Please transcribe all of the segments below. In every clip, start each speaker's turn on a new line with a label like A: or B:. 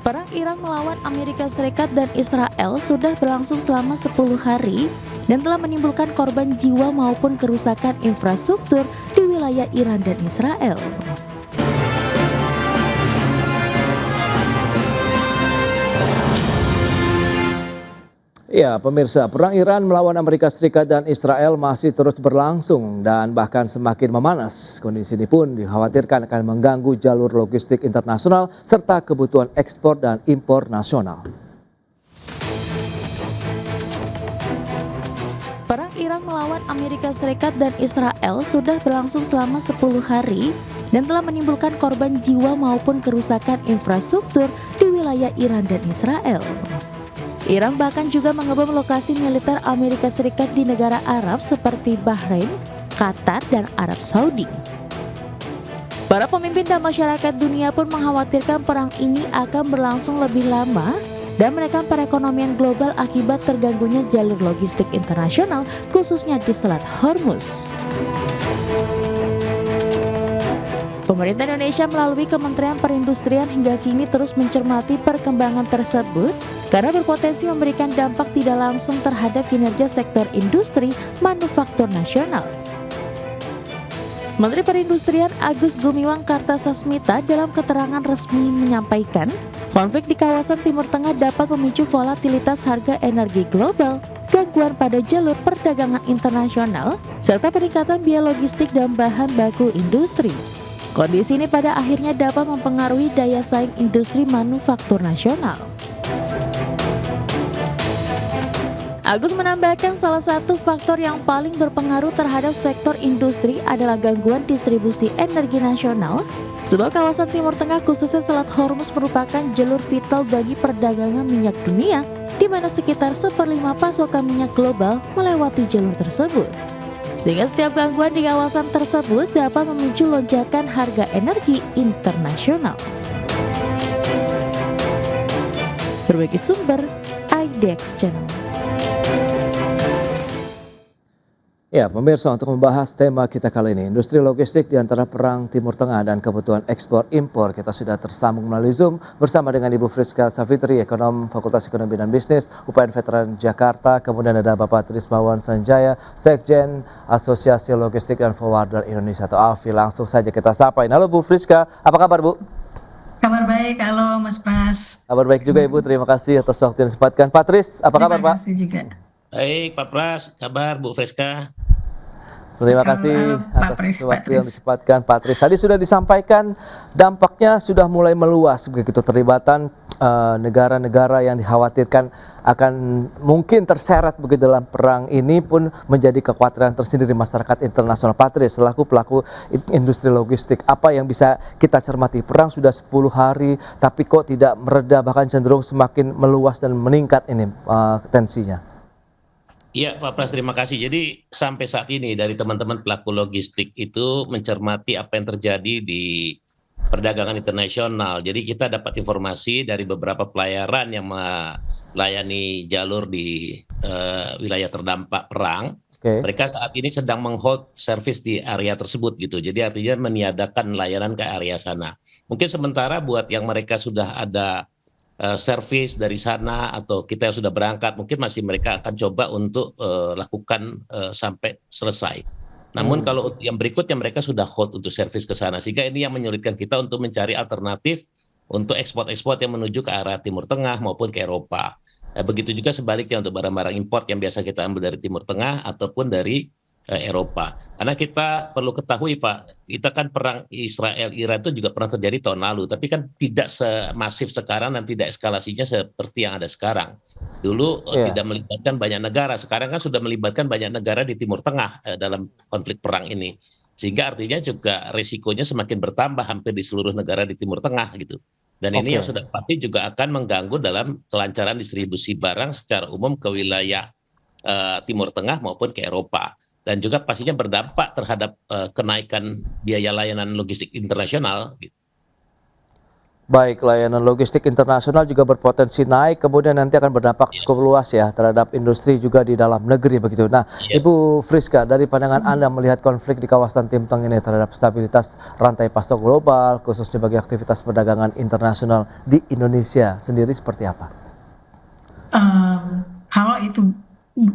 A: Perang Iran melawan Amerika Serikat dan Israel sudah berlangsung selama 10 hari dan telah menimbulkan korban jiwa maupun kerusakan infrastruktur di wilayah Iran dan Israel.
B: Ya, pemirsa, perang Iran melawan Amerika Serikat dan Israel masih terus berlangsung dan bahkan semakin memanas. Kondisi ini pun dikhawatirkan akan mengganggu jalur logistik internasional serta kebutuhan ekspor dan impor nasional.
A: Perang Iran melawan Amerika Serikat dan Israel sudah berlangsung selama 10 hari dan telah menimbulkan korban jiwa maupun kerusakan infrastruktur di wilayah Iran dan Israel. Iran bahkan juga mengebom lokasi militer Amerika Serikat di negara Arab seperti Bahrain, Qatar, dan Arab Saudi. Para pemimpin dan masyarakat dunia pun mengkhawatirkan perang ini akan berlangsung lebih lama dan menekan perekonomian global akibat terganggunya jalur logistik internasional, khususnya di Selat Hormuz. Pemerintah Indonesia melalui Kementerian Perindustrian hingga kini terus mencermati perkembangan tersebut karena berpotensi memberikan dampak tidak langsung terhadap kinerja sektor industri manufaktur nasional. Menteri Perindustrian Agus Gumiwang Kartasasmita dalam keterangan resmi menyampaikan, konflik di kawasan Timur Tengah dapat memicu volatilitas harga energi global, gangguan pada jalur perdagangan internasional, serta peningkatan biaya logistik dan bahan baku industri. Kondisi ini pada akhirnya dapat mempengaruhi daya saing industri manufaktur nasional. Agus menambahkan salah satu faktor yang paling berpengaruh terhadap sektor industri adalah gangguan distribusi energi nasional, sebab kawasan Timur Tengah khususnya Selat Hormuz merupakan jalur vital bagi perdagangan minyak dunia, di mana sekitar 1/5 pasokan minyak global melewati jalur tersebut. Sehingga setiap gangguan di kawasan tersebut dapat memicu lonjakan harga energi internasional. Berbagi sumber, IDX Channel.
B: Ya, pemirsa, untuk membahas tema kita kali ini, industri logistik di antara perang Timur Tengah dan kebutuhan ekspor impor, kita sudah tersambung melalui Zoom bersama dengan Ibu Friska Savitri, ekonom Fakultas Ekonomi dan Bisnis UPN Veteran Jakarta, kemudian ada Bapak Trismawan Sanjaya, Sekjen Asosiasi Logistik dan Forwarder Indonesia atau ALFI. Langsung saja kita sapa. Halo Bu Friska, apa kabar Bu?
C: Kabar baik, halo Mas Pras.
B: Kabar baik juga Ibu, terima kasih atas waktu yang disempatkan. Pak Tris, apa kabar Pak?
C: Terima kasih juga.
D: Baik Pak Pras, kabar Bu Friska?
B: Terima kasih atas waktu yang disempatkan Pak Tris. Tadi sudah disampaikan dampaknya sudah mulai meluas begitu, terlibatan negara-negara yang dikhawatirkan akan mungkin terseret begitu dalam perang ini pun menjadi kekhawatiran tersendiri masyarakat internasional. Pak Tris, selaku pelaku industri logistik, apa yang bisa kita cermati? Perang sudah 10 hari tapi kok tidak mereda, bahkan cenderung semakin meluas dan meningkat ini tensinya.
D: Iya Pak Pras, terima kasih. Jadi sampai saat ini dari teman-teman pelaku logistik itu mencermati apa yang terjadi di perdagangan internasional. Jadi kita dapat informasi dari beberapa pelayaran yang melayani jalur di wilayah terdampak perang. Mereka saat ini sedang menghold service di area tersebut gitu. Jadi artinya meniadakan layanan ke area sana. Mungkin sementara buat yang mereka sudah ada service dari sana atau kita yang sudah berangkat, mungkin masih mereka akan coba untuk lakukan sampai selesai. Namun kalau yang berikutnya mereka sudah hold untuk service ke sana, sehingga ini yang menyulitkan kita untuk mencari alternatif untuk ekspor-ekspor yang menuju ke arah Timur Tengah maupun ke Eropa. Begitu juga sebaliknya untuk barang-barang import yang biasa kita ambil dari Timur Tengah ataupun dari Eropa. Karena kita perlu ketahui Pak, kita kan perang Israel-Iran itu juga pernah terjadi tahun lalu, tapi kan tidak semasif sekarang dan tidak eskalasinya seperti yang ada sekarang. Dulu tidak melibatkan banyak negara, sekarang kan sudah melibatkan banyak negara di Timur Tengah dalam konflik perang ini. Sehingga artinya juga risikonya semakin bertambah hampir di seluruh negara di Timur Tengah gitu. Dan ini yang sudah pasti juga akan mengganggu dalam kelancaran distribusi barang secara umum ke wilayah Timur Tengah maupun ke Eropa. Dan juga pastinya berdampak terhadap kenaikan biaya layanan logistik internasional.
B: Baik, layanan logistik internasional juga berpotensi naik, kemudian nanti akan berdampak
D: Iya,
B: cukup luas ya terhadap industri juga di dalam negeri begitu. Nah,
D: iya.
B: Ibu Friska, dari pandangan Anda melihat konflik di kawasan Timteng ini terhadap stabilitas rantai pasok global, khususnya bagi aktivitas perdagangan internasional di Indonesia sendiri seperti apa?
C: Kalau itu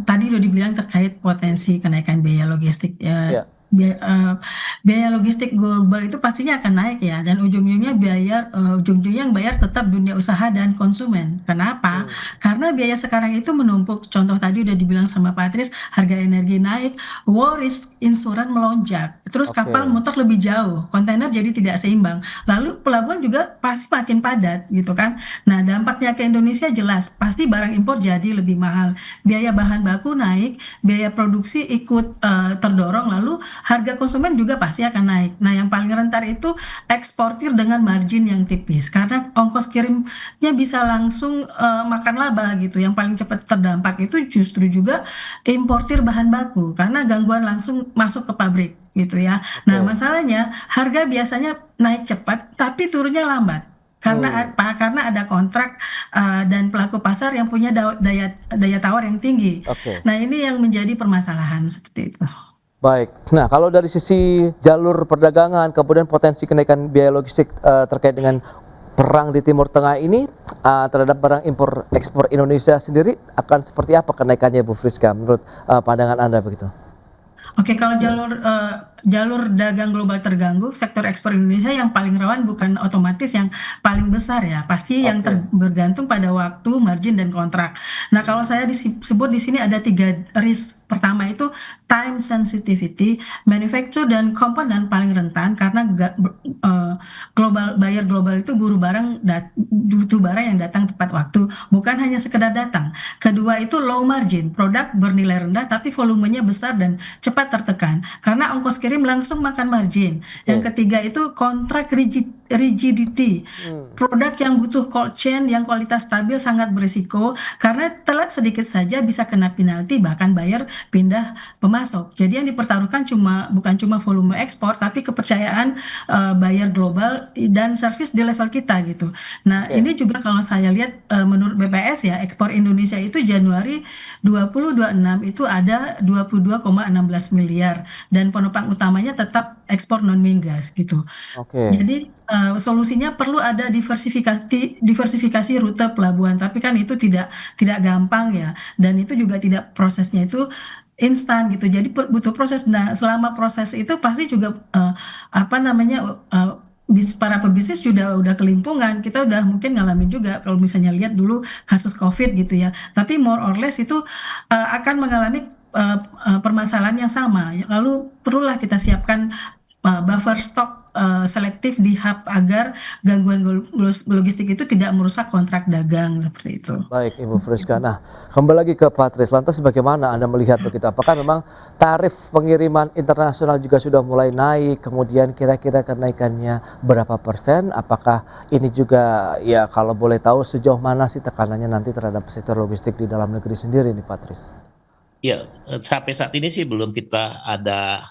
C: tadi udah dibilang terkait potensi kenaikan biaya logistik ya,
B: Ya,
C: biaya logistik global itu pastinya akan naik ya, dan ujung-ujungnya yang bayar tetap dunia usaha dan konsumen. Kenapa?
B: hmm,
C: Karena biaya sekarang itu menumpuk. Contoh tadi udah dibilang sama Patris, harga energi naik, war risk insurance melonjak, terus kapal
B: oke,
C: muter lebih jauh, kontainer jadi tidak seimbang, lalu pelabuhan juga pasti makin padat gitu kan. Nah, dampaknya ke Indonesia jelas, pasti barang impor jadi lebih mahal, biaya bahan baku naik, biaya produksi ikut terdorong, lalu harga konsumen juga pasti akan naik. Nah, yang paling rentan itu eksportir dengan margin yang tipis, karena ongkos kirimnya bisa langsung makan laba gitu. Yang paling cepat terdampak itu justru juga importir bahan baku, karena gangguan langsung masuk ke pabrik gitu ya. Nah,
B: oke.
C: masalahnya harga biasanya naik cepat tapi turunnya lambat. Karena
B: Hmm,
C: apa? Karena ada kontrak dan pelaku pasar yang punya daya daya tawar yang tinggi.
B: oke.
C: Nah, ini yang menjadi permasalahan seperti itu.
B: Baik. Nah, kalau dari sisi jalur perdagangan, kemudian potensi kenaikan biaya logistik terkait dengan perang di Timur Tengah ini terhadap barang impor ekspor Indonesia sendiri akan seperti apa kenaikannya, Bu Friska, menurut pandangan Anda begitu?
C: Oke, kalau jalur dagang global terganggu, sektor ekspor Indonesia yang paling rawan bukan otomatis yang paling besar ya, pasti yang
B: Oke.
C: bergantung pada waktu, margin dan kontrak. Nah, kalau saya sebut di sini ada 3 risk. Pertama itu time sensitivity, manufacture dan komponen paling rentan karena buyer global itu butuh barang yang datang tepat waktu, bukan hanya sekedar datang. Kedua itu low margin, produk bernilai rendah tapi volumenya besar dan cepat tertekan karena ongkos kirim langsung makan margin. Yang
B: Oke.
C: ketiga itu kontrak rigidity.
B: Hmm,
C: Produk yang butuh cold chain yang kualitas stabil sangat berisiko karena telat sedikit saja bisa kena penalti, bahkan bayar pindah pemasok. Jadi yang dipertaruhkan bukan cuma volume ekspor tapi kepercayaan buyer global dan service di level kita gitu. Nah,
B: oke.
C: ini juga kalau saya lihat menurut BPS ya, ekspor Indonesia itu Januari 2026 itu ada 22,16 miliar dan penopang utamanya tetap ekspor non migas gitu.
B: Oke.
C: Jadi solusinya perlu ada diversifikasi rute pelabuhan, tapi kan itu tidak gampang ya, dan itu juga tidak, prosesnya itu instan gitu. Jadi butuh proses. Nah, selama proses itu pasti juga apa namanya para pebisnis juga udah kelimpungan. Kita udah mungkin ngalamin juga kalau misalnya lihat dulu kasus COVID gitu ya. Tapi more or less itu akan mengalami permasalahan yang sama. Lalu perlulah kita siapkan buffer stok selektif di hub agar gangguan logistik itu tidak merusak kontrak dagang seperti itu.
B: Baik, Ibu Friska. Nah, kembali lagi ke Patris. Lantas bagaimana Anda melihat begitu? Apakah memang tarif pengiriman internasional juga sudah mulai naik? Kemudian kira-kira kenaikannya berapa persen? Apakah ini juga ya kalau boleh tahu sejauh mana sih tekanannya nanti terhadap sektor logistik di dalam negeri sendiri nih, Patris?
D: Ya, sampai saat ini sih belum kita ada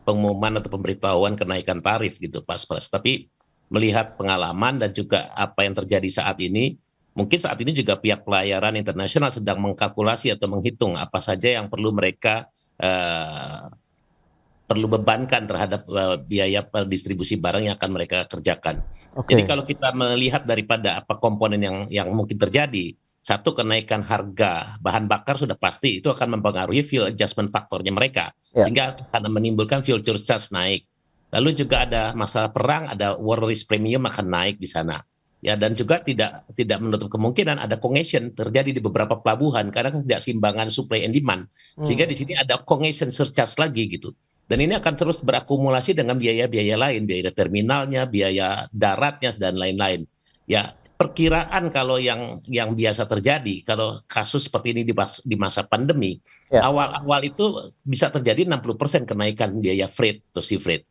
D: pengumuman atau pemberitahuan kenaikan tarif gitu, Pak Pras. Tapi melihat pengalaman dan juga apa yang terjadi saat ini, mungkin saat ini juga pihak pelayaran internasional sedang mengkalkulasi atau menghitung apa saja yang perlu mereka perlu bebankan terhadap biaya distribusi barang yang akan mereka kerjakan. Jadi
B: Oke.
D: kalau kita melihat daripada apa komponen yang mungkin terjadi, satu, kenaikan harga bahan bakar sudah pasti itu akan mempengaruhi fuel adjustment faktornya mereka,
B: Ya.
D: sehingga akan menimbulkan fuel surcharge naik. Lalu juga ada masalah perang, ada war risk premium akan naik di sana. Ya, dan juga tidak menutup kemungkinan ada congestion terjadi di beberapa pelabuhan karena ketidakseimbangan supply and demand. Sehingga
B: Hmm,
D: di sini ada congestion surcharge lagi gitu. Dan ini akan terus berakumulasi dengan biaya-biaya lain, biaya terminalnya, biaya daratnya, dan lain-lain. Ya, perkiraan kalau yang biasa terjadi, kalau kasus seperti ini di masa pandemi,
B: ya.
D: awal-awal itu bisa terjadi 60% kenaikan biaya freight atau sea freight.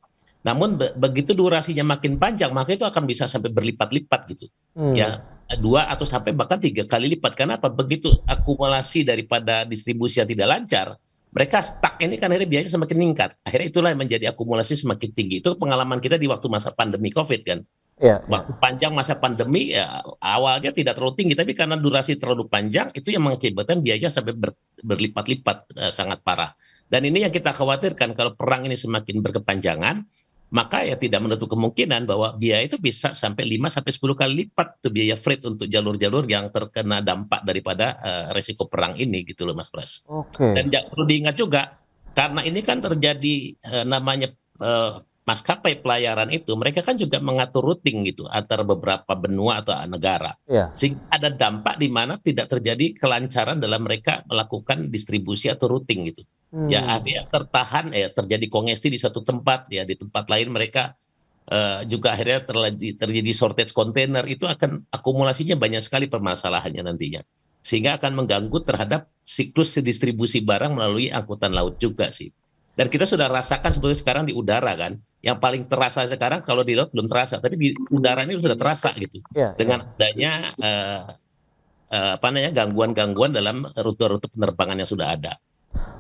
D: Namun begitu durasinya makin panjang, maka itu akan bisa sampai berlipat-lipat gitu.
B: Hmm,
D: Ya, 2 atau sampai bahkan 3 kali lipat. Kenapa? Begitu akumulasi daripada distribusi yang tidak lancar, mereka stuck ini kan akhirnya biayanya semakin meningkat. Akhirnya itulah yang menjadi akumulasi semakin tinggi. Itu pengalaman kita di waktu masa pandemi COVID kan.
B: Iya, iya.
D: Waktu panjang masa pandemi ya awalnya tidak terlalu tinggi, tapi karena durasi terlalu panjang itu yang mengakibatkan biaya sampai berlipat-lipat sangat parah. Dan ini yang kita khawatirkan kalau perang ini semakin berkepanjangan, maka ya tidak menutup kemungkinan bahwa biaya itu bisa sampai 5 sampai 10 kali lipat tuh biaya freight untuk jalur-jalur yang terkena dampak daripada resiko perang ini gitu loh Mas Pras.
B: Oke.
D: Dan perlu diingat juga karena ini kan terjadi namanya maskapai pelayaran itu mereka kan juga mengatur routing gitu antara beberapa benua atau negara.
B: Iya.
D: Sehingga ada dampak di mana tidak terjadi kelancaran dalam mereka melakukan distribusi atau routing gitu. Ya ada yang tertahan terjadi kongesti di satu tempat ya di tempat lain mereka juga akhirnya terjadi shortage kontainer itu akan akumulasinya banyak sekali permasalahannya nantinya. Sehingga akan mengganggu terhadap siklus distribusi barang melalui angkutan laut juga sih. Dan kita sudah rasakan sebetulnya sekarang di udara kan, yang paling terasa sekarang kalau di laut belum terasa, tapi di udara ini sudah terasa gitu.
B: Iya,
D: Dengan adanya gangguan-gangguan dalam rute-rute penerbangan yang sudah ada.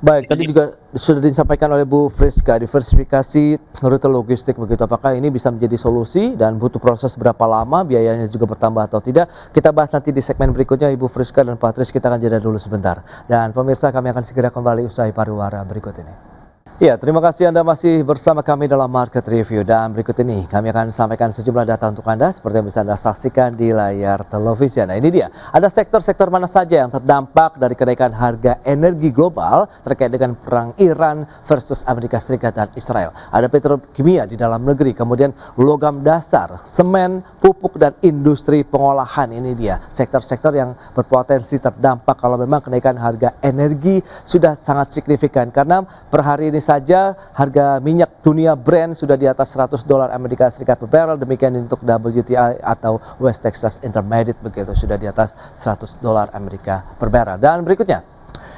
B: Baik, tadi juga sudah disampaikan oleh Bu Friska, diversifikasi rute logistik begitu. Apakah ini bisa menjadi solusi dan butuh proses berapa lama, biayanya juga bertambah atau tidak? Kita bahas nanti di segmen berikutnya, Ibu Friska dan Pak Tris. Kita akan jeda dulu sebentar. Dan pemirsa, kami akan segera kembali usai pariwara berikut ini. Ya, terima kasih Anda masih bersama kami dalam Market Review, dan berikut ini kami akan sampaikan sejumlah data untuk Anda seperti yang bisa Anda saksikan di layar televisi. Nah, ini dia, ada sektor-sektor mana saja yang terdampak dari kenaikan harga energi global terkait dengan perang Iran versus Amerika Serikat dan Israel. Ada petrokimia di dalam negeri, kemudian logam dasar, semen, pupuk, dan industri pengolahan. Ini dia, sektor-sektor yang berpotensi terdampak kalau memang kenaikan harga energi sudah sangat signifikan, karena per hari ini saja harga minyak dunia Brent sudah di atas $100 Amerika Serikat per barrel. Demikian untuk WTI atau West Texas Intermediate begitu, sudah di atas $100 Amerika per barrel. Dan berikutnya,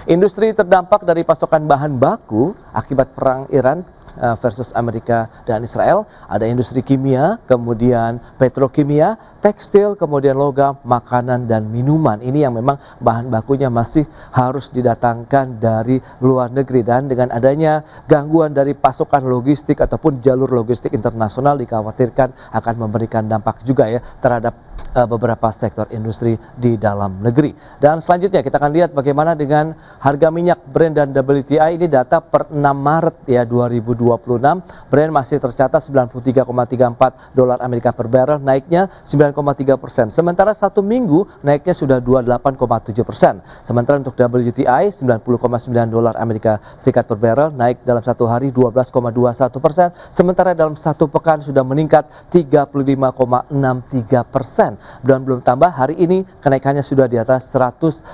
B: industri terdampak dari pasokan bahan baku akibat perang Iran versus Amerika dan Israel. Ada industri kimia, kemudian petrokimia, tekstil, kemudian logam, makanan, dan minuman. Ini yang memang bahan bakunya masih harus didatangkan dari luar negeri. Dan dengan adanya gangguan dari pasokan logistik ataupun jalur logistik internasional dikhawatirkan akan memberikan dampak juga ya terhadap beberapa sektor industri di dalam negeri. Dan selanjutnya kita akan lihat bagaimana dengan harga minyak Brent dan WTI. Ini data per 6 Maret ya 2026. Brent masih tercatat $93,34 Amerika per barrel, naiknya 9,3%. Sementara satu minggu naiknya sudah 28,7%. Sementara untuk WTI $90,9 Amerika Serikat per barrel, naik dalam satu hari 12,21%. Sementara dalam satu pekan sudah meningkat 35,63%. Dan belum tambah hari ini kenaikannya sudah di atas $100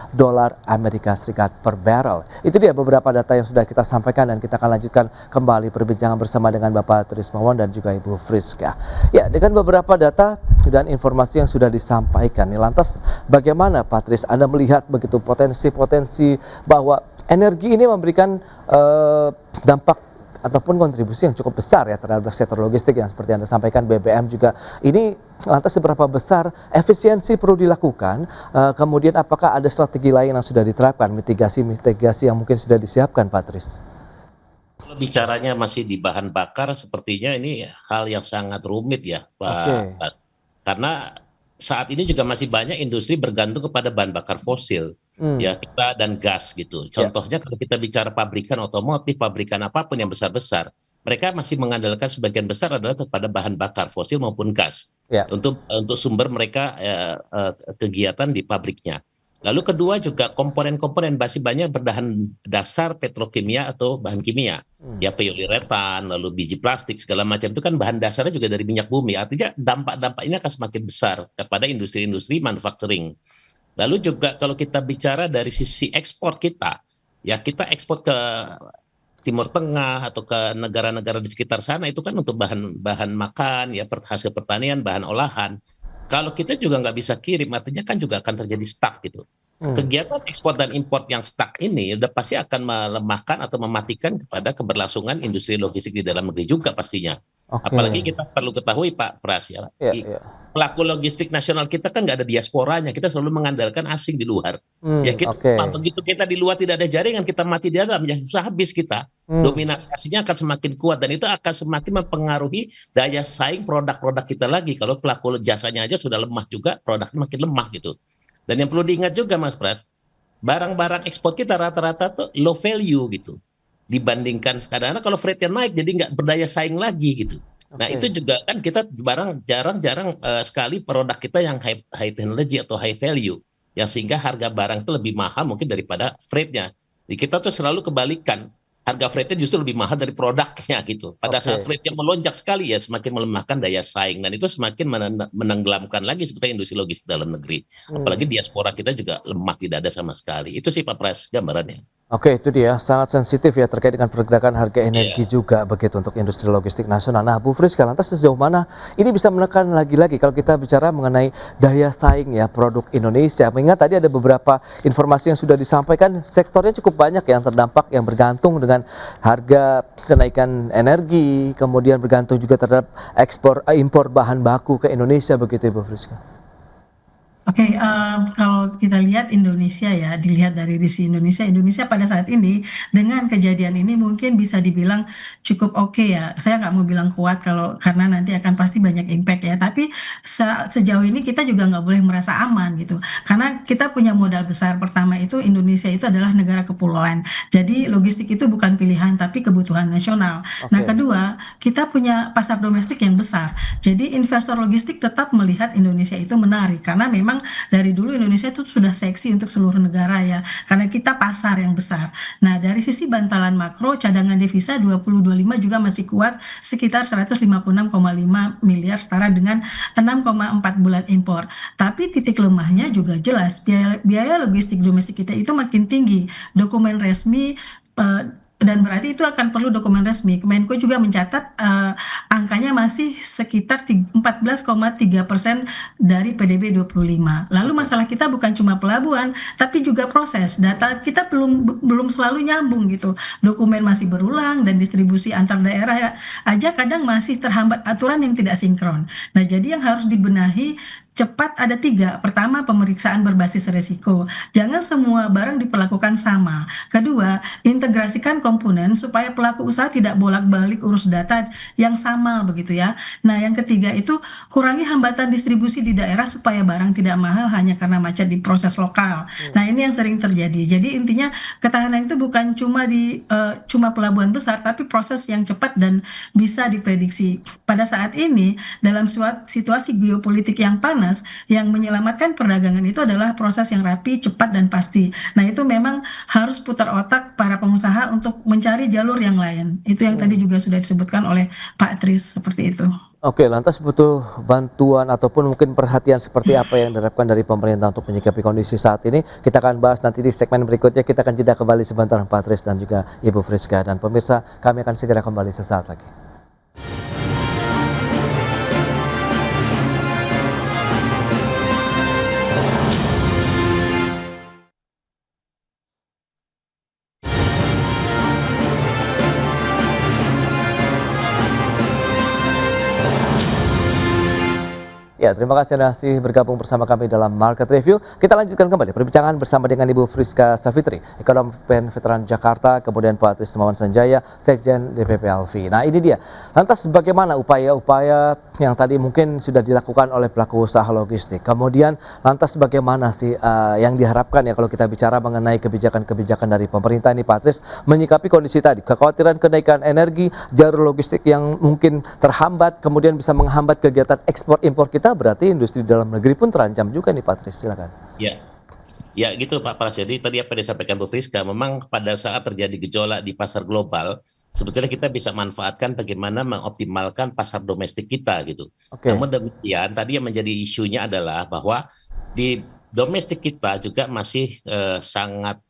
B: Amerika Serikat per barrel. Itu dia beberapa data yang sudah kita sampaikan, dan kita akan lanjutkan kembali perbincangan bersama dengan Bapak Trismawan dan juga Ibu Friska. Ya, dengan beberapa data dan informasi yang sudah disampaikan, lantas bagaimana Pak Tris Anda melihat begitu potensi-potensi bahwa energi ini memberikan dampak ataupun kontribusi yang cukup besar ya terhadap sektor logistik yang seperti Anda sampaikan, BBM juga. Ini lantas seberapa besar efisiensi perlu dilakukan, kemudian apakah ada strategi lain yang sudah diterapkan, mitigasi yang mungkin sudah disiapkan Pak Tris?
D: Kalau bicaranya masih di bahan bakar, sepertinya ini hal yang sangat rumit ya Pak. Karena saat ini juga masih banyak industri bergantung kepada bahan bakar fosil. Ya kita dan gas gitu. Contohnya kalau kita bicara pabrikan otomotif, pabrikan apapun yang besar-besar, mereka masih mengandalkan sebagian besar adalah kepada bahan bakar fosil maupun gas untuk sumber mereka kegiatan di pabriknya. Lalu kedua juga komponen-komponen masih banyak berbahan dasar petrokimia atau bahan kimia. Ya poliuretan, lalu biji plastik segala macam itu kan bahan dasarnya juga dari minyak bumi. Artinya dampak-dampak ini akan semakin besar kepada industri-industri manufacturing. Lalu juga kalau kita bicara dari sisi ekspor kita, ya kita ekspor ke Timur Tengah atau ke negara-negara di sekitar sana itu kan untuk bahan makan, ya hasil pertanian, bahan olahan. Kalau kita juga nggak bisa kirim, artinya kan juga akan terjadi stuck gitu. Kegiatan ekspor dan impor yang stuck ini udah pasti akan melemahkan atau mematikan kepada keberlangsungan industri logistik di dalam negeri juga pastinya.
B: Oke.
D: Apalagi kita perlu ketahui Pak Pras ya,
B: Iya, iya.
D: pelaku logistik nasional kita kan nggak ada diasporanya, kita selalu mengandalkan asing di luar. Ya kita
B: Oke.
D: begitu kita di luar tidak ada jaringan, kita mati di dalam, ya susah habis kita. Dominasi asingnya akan semakin kuat dan itu akan semakin mempengaruhi daya saing produk-produk kita lagi. Kalau pelaku jasanya aja sudah lemah juga, produknya makin lemah gitu. Dan yang perlu diingat juga Mas Pras, barang-barang ekspor kita rata-rata tuh low value gitu dibandingkan kadang-kadang kalau freight-nya naik jadi nggak berdaya saing lagi gitu. Nah
B: Oke.
D: itu juga kan kita barang jarang-jarang sekali produk kita yang high technology atau high value yang sehingga harga barang itu lebih mahal mungkin daripada freight-nya. Jadi kita tuh selalu kebalikan, harga freight-nya justru lebih mahal dari produknya gitu. Pada saat
B: Oke.
D: freight-nya melonjak sekali ya semakin melemahkan daya saing dan itu semakin menenggelamkan lagi sebetulnya industri logistik dalam negeri. Apalagi diaspora kita juga lemah, tidak ada sama sekali. Itu sih Pak Pras gambarannya.
B: Oke, itu dia sangat sensitif ya terkait dengan pergerakan harga energi
D: Iya.
B: juga begitu untuk industri logistik nasional. Nah, Bu Friska, lantas sejauh mana ini bisa menekan lagi-lagi kalau kita bicara mengenai daya saing ya produk Indonesia. Mengingat tadi ada beberapa informasi yang sudah disampaikan, sektornya cukup banyak yang terdampak yang bergantung dengan harga kenaikan energi, kemudian bergantung juga terhadap impor bahan baku ke Indonesia begitu ya, Bu Friska.
C: Oke, kalau kita lihat Indonesia ya, dilihat dari sisi Indonesia, Indonesia pada saat ini dengan kejadian ini mungkin bisa dibilang cukup oke ya. Saya nggak mau bilang kuat kalau karena nanti akan pasti banyak impact ya. Tapi sejauh ini kita juga nggak boleh merasa aman gitu, karena kita punya modal besar. Pertama itu Indonesia itu adalah negara kepulauan, jadi logistik itu bukan pilihan tapi kebutuhan nasional. Nah,
B: Oke.
C: kedua kita punya pasar domestik yang besar, jadi investor logistik tetap melihat Indonesia itu menarik karena memang dari dulu Indonesia itu sudah seksi untuk seluruh negara ya, karena kita pasar yang besar. Nah, dari sisi bantalan makro, cadangan devisa 2025 juga masih kuat sekitar 156,5 miliar setara dengan 6,4 bulan impor. Tapi titik lemahnya juga jelas, biaya logistik domestik kita itu makin tinggi. Dokumen resmi dan berarti itu akan perlu dokumen resmi. Kemenko juga mencatat angkanya masih sekitar 14,3% dari PDB 25. Lalu masalah kita bukan cuma pelabuhan, tapi juga proses. Data kita belum selalu nyambung gitu. Dokumen masih berulang dan distribusi antar daerah aja kadang masih terhambat aturan yang tidak sinkron. Nah, jadi yang harus dibenahi cepat ada 3. Pertama, pemeriksaan berbasis resiko. Jangan semua barang diperlakukan sama. Kedua, integrasikan komponen supaya pelaku usaha tidak bolak-balik urus data yang sama begitu ya. Nah, yang ketiga itu kurangi hambatan distribusi di daerah supaya barang tidak mahal hanya karena macet di proses lokal. Nah, ini yang sering terjadi. Jadi intinya ketahanan itu bukan cuma pelabuhan besar, tapi proses yang cepat dan bisa diprediksi. Pada saat ini, dalam situasi geopolitik yang panas, yang menyelamatkan perdagangan itu adalah proses yang rapi, cepat, dan pasti. Nah, itu memang harus putar otak para pengusaha untuk mencari jalur yang lain. Itu yang tadi juga sudah disebutkan oleh Pak Tris, seperti itu.
B: Oke, lantas butuh bantuan ataupun mungkin perhatian seperti apa yang diharapkan dari pemerintah untuk menyikapi kondisi saat ini? Kita akan bahas nanti di segmen berikutnya. Kita akan jeda kembali sebentar, Pak Tris dan juga Ibu Friska. Dan pemirsa, kami akan segera kembali sesaat lagi. Ya, terima kasih Anda masih bergabung bersama kami dalam Market Review. Kita lanjutkan kembali perbincangan bersama dengan Ibu Friska Savitri, Ekonom Pen Veteran Jakarta, kemudian Pak Tris Temawan Sanjaya, Sekjen DPP Alfi. Nah, ini dia. Lantas bagaimana upaya-upaya yang tadi mungkin sudah dilakukan oleh pelaku usaha logistik? Kemudian lantas bagaimana sih yang diharapkan ya kalau kita bicara mengenai kebijakan-kebijakan dari pemerintah ini, Pak Tris, menyikapi kondisi tadi, kekhawatiran kenaikan energi, jalur logistik yang mungkin terhambat, kemudian bisa menghambat kegiatan ekspor impor kita, berarti industri dalam negeri pun terancam juga nih, Pak Tris, silakan.
D: Ya, ya gitu Pak Pras. Jadi tadi apa yang disampaikan Bu Friska, memang pada saat terjadi gejolak di pasar global, sebetulnya kita bisa manfaatkan bagaimana mengoptimalkan pasar domestik kita gitu.
B: Oke.
D: Namun demikian, tadi yang menjadi isunya adalah bahwa di domestik kita juga masih sangat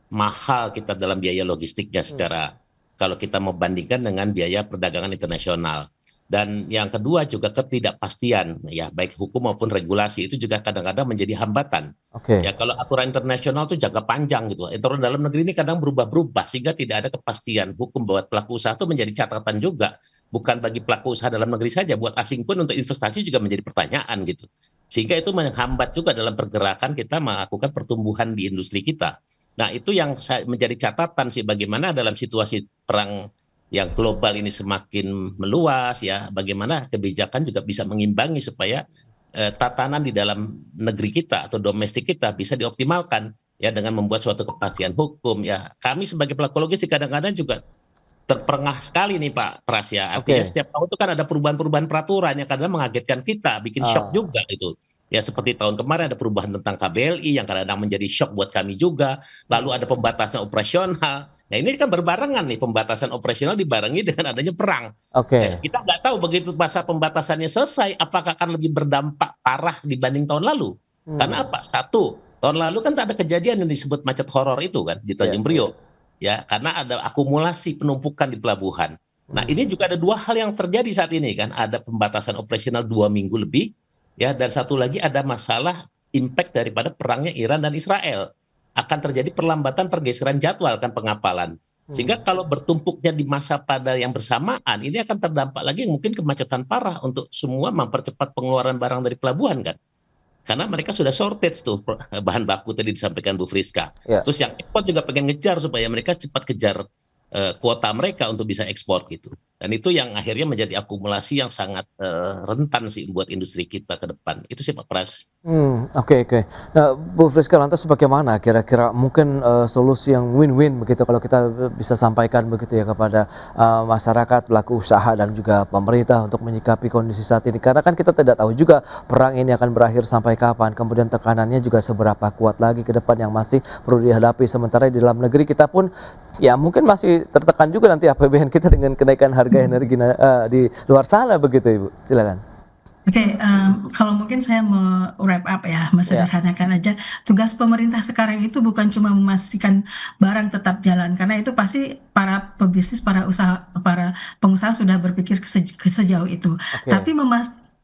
D: mahal kita dalam biaya logistiknya secara kalau kita membandingkan dengan biaya perdagangan internasional. Dan yang kedua juga ketidakpastian ya, baik hukum maupun regulasi itu juga kadang-kadang menjadi hambatan.
B: Oke.
D: Ya kalau aturan internasional itu jangka panjang gitu. Aturan dalam negeri ini kadang berubah-berubah sehingga tidak ada kepastian hukum buat pelaku usaha itu menjadi catatan juga. bukan bagi pelaku usaha dalam negeri saja, buat asing pun untuk investasi juga menjadi pertanyaan gitu. Sehingga itu menghambat juga dalam pergerakan kita melakukan pertumbuhan di industri kita. Nah, itu yang menjadi catatan sih, bagaimana dalam situasi perang yang global ini semakin meluas ya, bagaimana kebijakan juga bisa mengimbangi supaya tatanan di dalam negeri kita atau domestik kita bisa dioptimalkan ya, dengan membuat suatu kepastian hukum ya. Kami sebagai pelaku logistik kadang-kadang juga terperangah sekali nih Pak Pras ya. Artinya
B: Oke.
D: setiap tahun itu kan ada perubahan-perubahan peraturan yang kadang mengagetkan kita, bikin shock
B: Ah,
D: juga itu. Ya seperti tahun kemarin ada perubahan tentang KBLI yang kadang-kadang menjadi shock buat kami juga. Lalu ada pembatasan operasional. Nah ini kan berbarengan nih, pembatasan operasional dibarengi dengan adanya perang. Nah,
B: oke.
D: kita nggak tahu begitu masa pembatasannya selesai, apakah akan lebih berdampak parah dibanding tahun lalu. Karena
B: Hmm,
D: apa? Satu, tahun lalu kan tak ada kejadian yang disebut macet horor itu kan di
B: ya,
D: Tanjung
B: ya.
D: Priok ya, karena ada akumulasi penumpukan di pelabuhan. Nah, ini
B: Hmm,
D: juga ada dua hal yang terjadi saat ini kan, ada pembatasan operasional 2 minggu lebih, ya, dan satu lagi ada masalah impact daripada perangnya Iran dan Israel. Akan terjadi perlambatan pergeseran jadwal kan pengapalan. Sehingga
B: hmm.
D: kalau bertumpuknya di masa pada yang bersamaan, ini akan terdampak lagi mungkin kemacetan parah untuk semua mempercepat pengeluaran barang dari pelabuhan kan. Karena mereka sudah shortage tuh bahan baku tadi disampaikan Bu Friska.
B: Ya.
D: Terus yang ekspor juga pengen ngejar supaya mereka cepat kejar kuota mereka untuk bisa ekspor gitu. Dan itu yang akhirnya menjadi akumulasi yang sangat rentan sih buat industri kita ke depan. Itu sih Pak Pras.
B: Oke, oke. Nah, Bu Friska, lantas bagaimana kira-kira mungkin, solusi yang win-win begitu kalau kita bisa sampaikan begitu ya kepada, masyarakat, pelaku usaha dan juga pemerintah untuk menyikapi kondisi saat ini? Karena kan kita tidak tahu juga perang ini akan berakhir sampai kapan, kemudian tekanannya juga seberapa kuat lagi ke depan yang masih perlu dihadapi. Sementara di dalam negeri kita pun ya mungkin masih tertekan juga nanti APBN kita dengan kenaikan harga energi di luar sana begitu, Ibu. Silakan.
C: Oke, kalau mungkin saya mau wrap up ya,
B: Ya.
C: sederhanakan aja. Tugas pemerintah sekarang itu bukan cuma memastikan barang tetap jalan, karena itu pasti para pebisnis, para pengusaha sudah berpikir sejauh itu.
B: Oke.
C: Tapi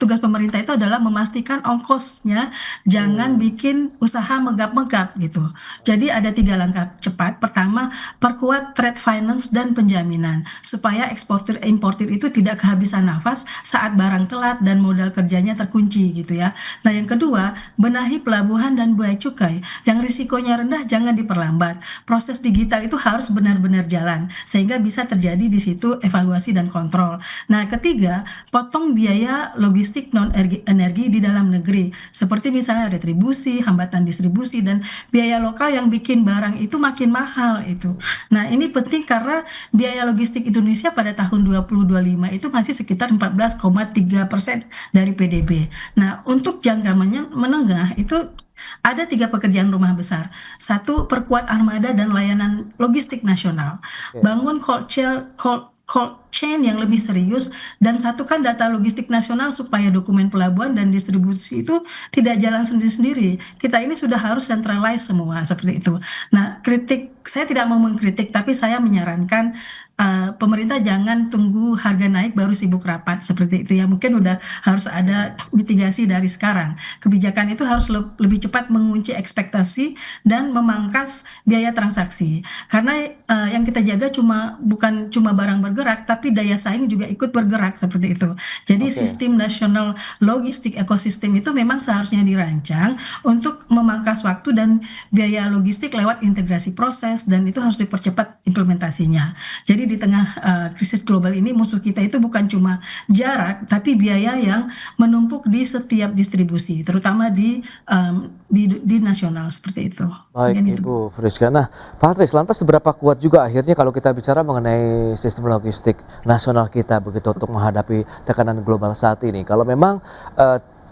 C: tugas pemerintah itu adalah memastikan ongkosnya jangan
B: Mmm,
C: bikin usaha megap-megap gitu. Jadi ada 3 langkah cepat. Pertama, perkuat trade finance dan penjaminan supaya eksportir importir itu tidak kehabisan nafas saat barang telat dan modal kerjanya terkunci gitu ya. Nah, yang kedua, benahi pelabuhan dan bea cukai yang risikonya rendah, jangan diperlambat. Proses digital itu harus benar-benar jalan sehingga bisa terjadi di situ evaluasi dan kontrol. Nah, ketiga, potong biaya logistik non energi di dalam negeri seperti misalnya retribusi, hambatan distribusi dan biaya lokal yang bikin barang itu makin mahal itu. Nah, ini penting karena biaya logistik Indonesia pada tahun 2025 itu masih sekitar 14,3% dari PDB. Nah, untuk jangka menengah itu ada 3 pekerjaan rumah besar. Satu, perkuat armada dan layanan logistik nasional.
B: oke.
C: Bangun cold chain yang lebih serius dan satukan data logistik nasional supaya dokumen pelabuhan dan distribusi itu tidak jalan sendiri-sendiri. Kita ini sudah harus centralize semua seperti itu. Nah, saya tidak mau mengkritik, tapi saya menyarankan pemerintah jangan tunggu harga naik baru sibuk rapat seperti itu ya. Mungkin udah harus ada mitigasi dari sekarang. Kebijakan itu harus lebih cepat mengunci ekspektasi dan memangkas biaya transaksi. Karena yang kita jaga bukan cuma barang bergerak, tapi daya saing juga ikut bergerak seperti itu. Jadi
B: Oke.
C: sistem nasional logistik ekosistem itu memang seharusnya dirancang untuk memangkas waktu dan biaya logistik lewat integrasi proses dan itu harus dipercepat implementasinya. Jadi di tengah krisis global ini musuh kita itu bukan cuma jarak, tapi biaya yang menumpuk di setiap distribusi, terutama di nasional seperti itu.
B: Baik,
C: Mungkin itu.
B: Ibu Friska. Nah, Pak Tris, lantas seberapa kuat juga akhirnya kalau kita bicara mengenai sistem logistik nasional kita begitu untuk menghadapi tekanan global saat ini? Kalau memang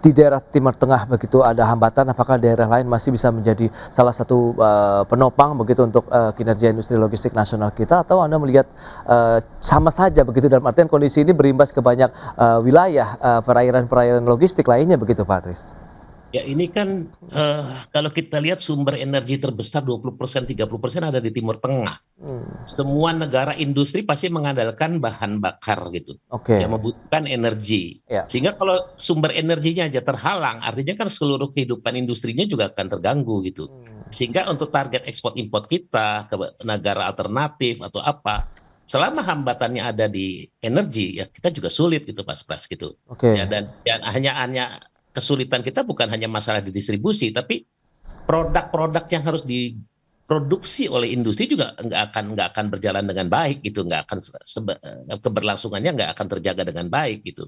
B: di daerah Timur Tengah begitu ada hambatan, apakah daerah lain masih bisa menjadi salah satu penopang begitu untuk kinerja industri logistik nasional kita? Atau Anda melihat sama saja begitu dalam artian kondisi ini berimbas ke banyak wilayah perairan-perairan logistik lainnya begitu, Pak Tris?
D: Ya ini kan kalau kita lihat sumber energi terbesar 20%, 30% ada di Timur Tengah.
B: Hmm,
D: Semua negara industri pasti mengandalkan bahan bakar gitu, yang
B: oke,
D: membutuhkan energi.
B: ya.
D: Sehingga kalau sumber energinya aja terhalang, artinya kan seluruh kehidupan industrinya juga akan terganggu gitu.
B: Hmm,
D: Sehingga untuk target ekspor impor kita ke negara alternatif atau apa, selama hambatannya ada di energi, ya kita juga sulit gitu Mas Pras gitu.
B: Oke.
D: Ya, dan hanya kesulitan kita bukan hanya masalah di distribusi, tapi produk-produk yang harus diproduksi oleh industri juga nggak akan berjalan dengan baik gitu, nggak akan keberlangsungannya nggak akan terjaga dengan baik gitu.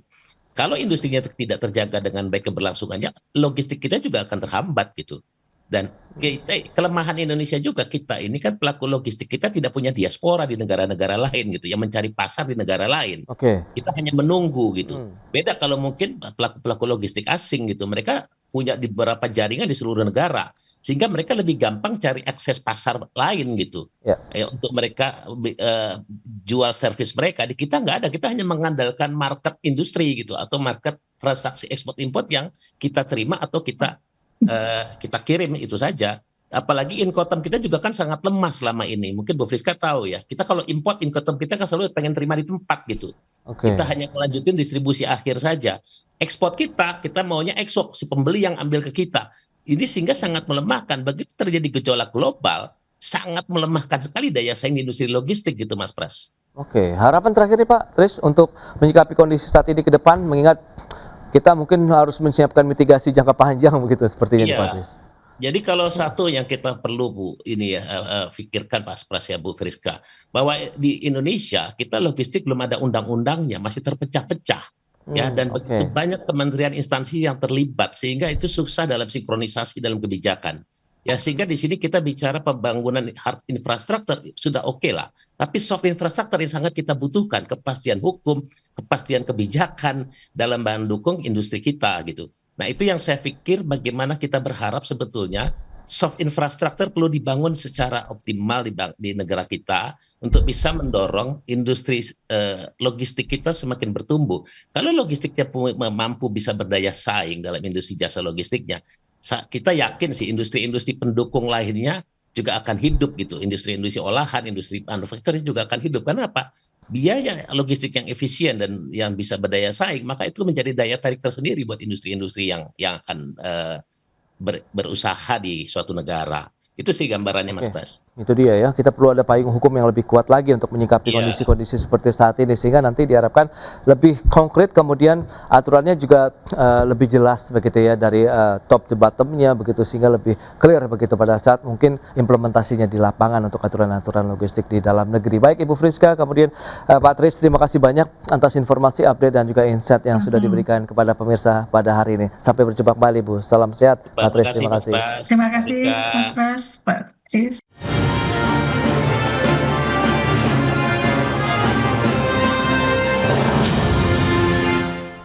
D: Kalau industrinya tidak terjaga dengan baik keberlangsungannya, logistik kita juga akan terhambat gitu. Dan kelemahan Indonesia juga, kita ini kan pelaku logistik kita tidak punya diaspora di negara-negara lain gitu, yang mencari pasar di negara lain.
B: Oke.
D: Kita hanya menunggu gitu. Beda kalau mungkin pelaku logistik asing gitu, mereka punya di beberapa jaringan di seluruh negara, sehingga mereka lebih gampang cari akses pasar lain gitu.
B: Ya.
D: Untuk mereka jual servis mereka. Di kita nggak ada, kita hanya mengandalkan market industri gitu, atau market transaksi ekspor import yang kita terima atau kita kirim, itu saja. Apalagi Incoterm kita juga kan sangat lemah selama ini. Mungkin Bu Friska tahu ya, kita kalau import Incoterm kita kan selalu pengen terima di tempat gitu. Kita hanya melanjutin distribusi akhir saja. Ekspor kita maunya ekspor, si pembeli yang ambil ke kita. Ini sehingga sangat melemahkan. Begitu terjadi gejolak global, sangat melemahkan sekali daya saing industri logistik gitu Mas Pras.
B: Oke, harapan terakhir nih Pak Tris untuk menyikapi kondisi saat ini ke depan, mengingat kita mungkin harus menyiapkan mitigasi jangka panjang begitu sepertinya Pak Tris.
D: Jadi kalau satu yang kita perlu Bu ini ya pikirkan Pak Pras ya Bu Friska, bahwa di Indonesia kita logistik belum ada undang-undangnya, masih terpecah-pecah ya, dan begitu banyak kementerian instansi yang terlibat sehingga itu susah dalam sinkronisasi dalam kebijakan. Ya, sehingga di sini kita bicara pembangunan hard infrastruktur sudah oke lah, tapi soft infrastruktur yang sangat kita butuhkan, kepastian hukum, kepastian kebijakan dalam mendukung industri kita gitu. Nah, itu yang saya pikir bagaimana kita berharap sebetulnya soft infrastruktur perlu dibangun secara optimal di negara kita untuk bisa mendorong industri logistik kita semakin bertumbuh. Kalau logistiknya mampu bisa berdaya saing dalam industri jasa logistiknya, kita yakin sih industri-industri pendukung lainnya juga akan hidup gitu. Industri-industri olahan, industri manufacturing juga akan hidup. Karena apa? Biaya logistik yang efisien dan yang bisa berdaya saing, maka itu menjadi daya tarik tersendiri buat industri-industri yang akan berusaha di suatu negara. Itu sih gambarannya Mas Pras.
B: Itu dia ya, kita perlu ada payung hukum yang lebih kuat lagi untuk menyikapi kondisi-kondisi seperti saat ini, sehingga nanti diharapkan lebih konkret, kemudian aturannya juga lebih jelas begitu ya, dari top to bottomnya begitu, sehingga lebih clear begitu pada saat mungkin implementasinya di lapangan untuk aturan-aturan logistik di dalam negeri. Baik Ibu Friska, kemudian Pak Tris, terima kasih banyak atas informasi, update dan juga insight yang sudah diberikan kepada pemirsa pada hari ini. Sampai berjumpa kembali Bu, salam sehat Pak Tris, terima kasih.
C: Terima kasih Mas Pras, Pak Tris.